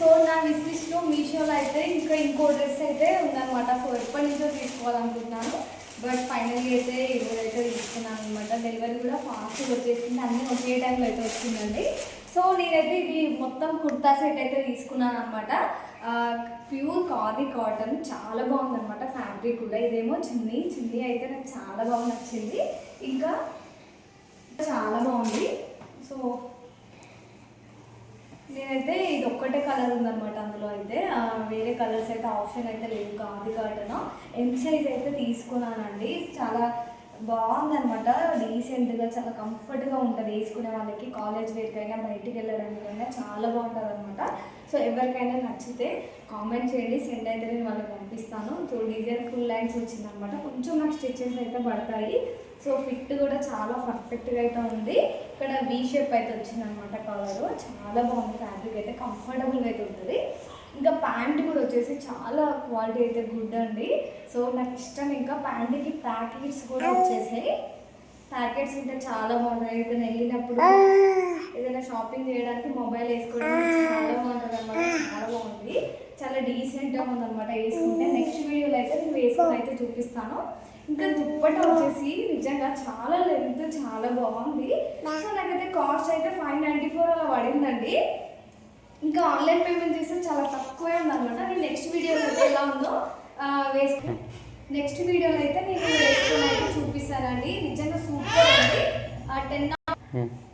So నా wish లిస్ట్లో మీషోలో అయితే ఇంకా ఇంకో డ్రెస్ అయితే ఉందన్నమాట. సో ఎప్పటి నుంచో తీసుకోవాలనుకుంటున్నాను, బట్ ఫైనల్లీ అయితే ఈరోజు అయితే తీసుకున్నాను అనమాట. డెలివరీ కూడా ఫాస్ట్గా వచ్చేసింది, అన్నీ ఒకే టైంలో అయితే వచ్చిందండి. సో నేనైతే ఇది మొత్తం కుర్తా సెట్ అయితే తీసుకున్నాను అనమాట. ప్యూర్ ఖాదీ కాటన్, చాలా బాగుందన్నమాట ఫ్యాబ్రిక్ కూడా. ఇదేమో చున్నీ అయితే నాకు చాలా బాగా నచ్చింది, ఇంకా చాలా బాగుంది. సో నేనైతే ఇది ఒక్కటే కలర్ ఉందన్నమాట, అందులో అయితే వేరే కలర్స్ అయితే ఆప్షన్ అయితే లేవు. ఖాదీ కాటన్ ఎం సైజ్ అయితే తీసుకున్నానండి. చాలా బాగుందన్నమాట, డీసెంట్గా చాలా కంఫర్ట్గా ఉంటుంది వేసుకునే వాళ్ళకి, కాలేజ్ వేర్కైనా బయటికి వెళ్ళడానికైనా చాలా బాగుంటుంది అనమాట. సో ఎవరికైనా నచ్చితే కామెంట్ చేయండి, సెండ్ అయితే నేను వాళ్ళకి పంపిస్తాను. సో డిజైన్ ఫుల్ లైన్స్ వచ్చిందనమాట, కొంచెం నాకు స్టిచెస్ అయితే పడతాయి. సో ఫిట్ కూడా చాలా పర్ఫెక్ట్గా అయితే ఉంది. ఇక్కడ వీ షేప్ అయితే వచ్చిందనమాట కలర్, చాలా బాగుంది. ఫ్యాబ్రిక్ అయితే కంఫర్టబుల్గా అయితే ఉంటుంది. ఇంకా ప్యాంట్ కూడా వచ్చేసి చాలా క్వాలిటీ అయితే గుడ్ అండి. సో నాకు ఇష్టం. ఇంకా ప్యాంట్కి ప్యాకెట్స్ కూడా వచ్చేసాయి. ప్యాకెట్స్ ఉంటే చాలా బాగుంటాయి. ఏదైనా వెళ్ళినప్పుడు ఏదైనా షాపింగ్ చేయడానికి మొబైల్ వేసుకోవడానికి చాలా బాగుంటుంది అనమాట. చాలా బాగుంది, చాలా డీసెంట్గా ఉందన్నమాట వేసుకుంటే. నెక్స్ట్ వీడియోలో అయితే నేను వేసుకొని అయితే చూపిస్తాను. ఇంకా దుప్పట వచ్చేసి నిజంగా చాలా లెంత్ చాలా బాగుంది. సో నాకైతే కాస్ట్ అయితే 594 అలా పడిందండి. ఇంకా ఆన్లైన్ పేమెంట్ చేస్తే చాలా తక్కువే ఉందన్నమాట. నేను నెక్స్ట్ వీడియోలో అయితే ఎలా ఉందో వేసుకుని నెక్స్ట్ వీడియోలో అయితే నేను వేసుకొని అయితే చూపిస్తానండి. నిజంగా సూపర్ అండి. 10